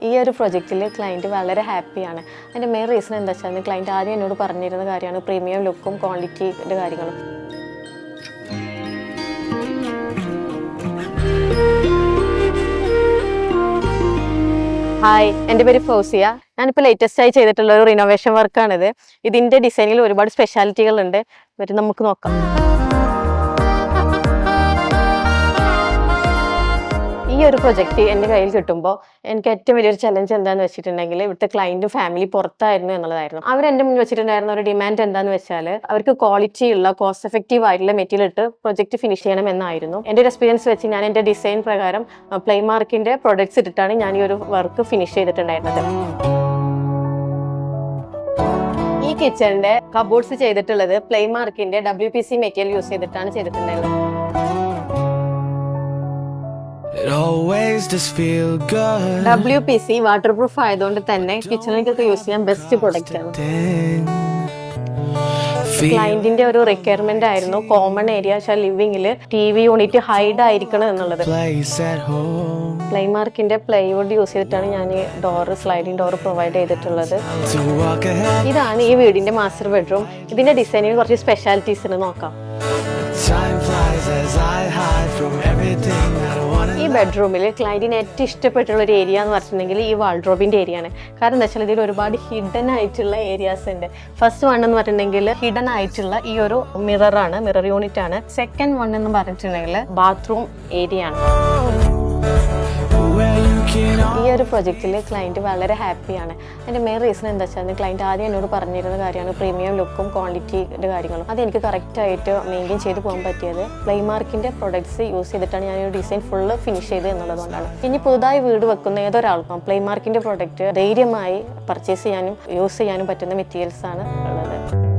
ഈ ഒരു പ്രൊജക്റ്റിൽ ക്ലയൻറ്റ് വളരെ ഹാപ്പിയാണ്. അതിൻ്റെ മെയിൻ റീസൺ എന്താ വെച്ചാൽ ക്ലയൻറ്റ് ആദ്യം എന്നോട് പറഞ്ഞിരുന്ന കാര്യമാണ് പ്രീമിയം ലുക്കും ക്വാളിറ്റിയുടെ കാര്യങ്ങളും. ഹായ്, എൻ്റെ പേര് ഫൗസിയ. ഞാനിപ്പോൾ ലേറ്റസ്റ്റ് ആയി ചെയ്തിട്ടുള്ള ഒരു റിനോവേഷൻ വർക്കാണിത്. ഇതിൻ്റെ ഡിസൈനിൽ ഒരുപാട് സ്പെഷ്യാലിറ്റികളുണ്ട്. വരും നമുക്ക് നോക്കാം. ഈ ഒരു പ്രൊജക്റ്റ് എൻ്റെ കയ്യിൽ കിട്ടുമ്പോൾ എനിക്ക് ഏറ്റവും വലിയൊരു ചലഞ്ച് എന്താണെന്ന് വെച്ചിട്ടുണ്ടെങ്കിൽ ഇവിടുത്തെ ക്ലയൻറ്റും ഫാമിലി പുറത്തായിരുന്നു എന്നുള്ളതായിരുന്നു. അവരെൻ്റെ മുന്നിൽ വെച്ചിട്ടുണ്ടായിരുന്ന ഒരു ഡിമാൻഡ് എന്താണെന്ന് വെച്ചാൽ അവർക്ക് ക്വാളിറ്റി ഉള്ള കോസ്റ്റ് എഫക്റ്റീവ് ആയിട്ടുള്ള മെറ്റീരിയൽ ഇട്ട് പ്രൊജക്റ്റ് ഫിനിഷ് ചെയ്യണം എന്നായിരുന്നു. എൻ്റെ ഒരു എക്സ്പീരിയൻസ് വെച്ച് ഞാൻ എൻ്റെ ഡിസൈൻ പ്രകാരം പ്ലേമാർക്കിൻ്റെ പ്രൊഡക്ട്സ് ഇട്ടിട്ടാണ് ഞാൻ ഈ ഒരു വർക്ക് ഫിനിഷ് ചെയ്തിട്ടുണ്ടായിരുന്നത്. ഈ കിച്ചണിൻ്റെ കബോർഡ്സ് ചെയ്തിട്ടുള്ളത് പ്ലേമാർക്കിൻ്റെ WPC മെറ്റീരിയൽ യൂസ് ചെയ്തിട്ടാണ് ചെയ്തിട്ടുണ്ടായിരുന്നത്. WPC വാട്ടർ പ്രൂഫ് ആയതുകൊണ്ട് തന്നെ കിച്ചണിലേക്കൊക്കെ യൂസ് ചെയ്യാൻ ബെസ്റ്റ് പ്രൊഡക്റ്റ് ആണ്. ക്ലയന്റിന്റെ ഒരു റിക്വയർമെന്റ് ആയിരുന്നു കോമൺ ഏരിയ ലിവിംഗിൽ TV യൂണിറ്റ് ഹൈഡ് ആയിരിക്കണം എന്നുള്ളത്. പ്ലേമാർക്കിന്റെ പ്ലൈവുഡ് യൂസ് ചെയ്തിട്ടാണ് ഞാൻ ഈ സ്ലൈഡിംഗ് ഡോർ പ്രൊവൈഡ് ചെയ്തിട്ടുള്ളത്. ഇതാണ് ഈ വീടിന്റെ മാസ്റ്റർ ബെഡ്റൂം. ഇതിന്റെ ഡിസൈനിൽ കുറച്ച് സ്പെഷ്യാലിറ്റീസ് നോക്കാം. ഈ ബെഡ്റൂമിൽ ക്ലയന്റിന് ഏറ്റവും ഇഷ്ടപ്പെട്ടുള്ള ഒരു ഏരിയ എന്ന് പറഞ്ഞിട്ടുണ്ടെങ്കിൽ ഈ വാൾഡ്രോബിന്റെ ഏരിയ ആണ്. കാരണം എന്താ വെച്ചാൽ ഇതിൽ ഒരുപാട് ഹിഡൻ ആയിട്ടുള്ള ഏരിയാസ് ഉണ്ട്. ഫസ്റ്റ് വൺ എന്ന് പറഞ്ഞിട്ടുണ്ടെങ്കിൽ ഹിഡൻ ആയിട്ടുള്ള ഈ ഒരു മിറർ യൂണിറ്റ് ആണ്. സെക്കൻഡ് വൺ എന്ന് പറഞ്ഞിട്ടുണ്ടെങ്കിൽ ബാത്റൂം ഏരിയ ആണ്. ഈ ഒരു പ്രൊജക്റ്റിൽ ക്ലയൻറ്റ് വളരെ ഹാപ്പിയാണ്. അതിൻ്റെ മെയിൻ റീസൺ എന്താ വെച്ചാൽ ക്ലയൻറ്റ് ആദ്യം എന്നോട് പറഞ്ഞിരുന്ന കാര്യമാണ് പ്രീമിയം ലുക്കും ക്വാളിറ്റിയുടെ കാര്യങ്ങളും. അത് എനിക്ക് കറക്റ്റായിട്ട് മെയിൻറ്റെയിൻ ചെയ്ത് പോകാൻ പറ്റിയത് പ്ലേമാർക്കിൻ്റെ പ്രൊഡക്ട്സ് യൂസ് ചെയ്തിട്ടാണ് ഞാൻ ഒരു ഡിസൈൻ ഫുള്ള് ഫിനിഷ് ചെയ്ത് എന്നുള്ളതുകൊണ്ടാണ്. ഇനി പുതുതായി വീട് വെക്കുന്ന ഏതൊരാൾക്കും പ്ലേമാർക്കിൻ്റെ പ്രൊഡക്റ്റ് ധൈര്യമായി പർച്ചേസ് ചെയ്യാനും യൂസ് ചെയ്യാനും പറ്റുന്ന മെറ്റീരിയൽസ് ആണ് ഉള്ളത്.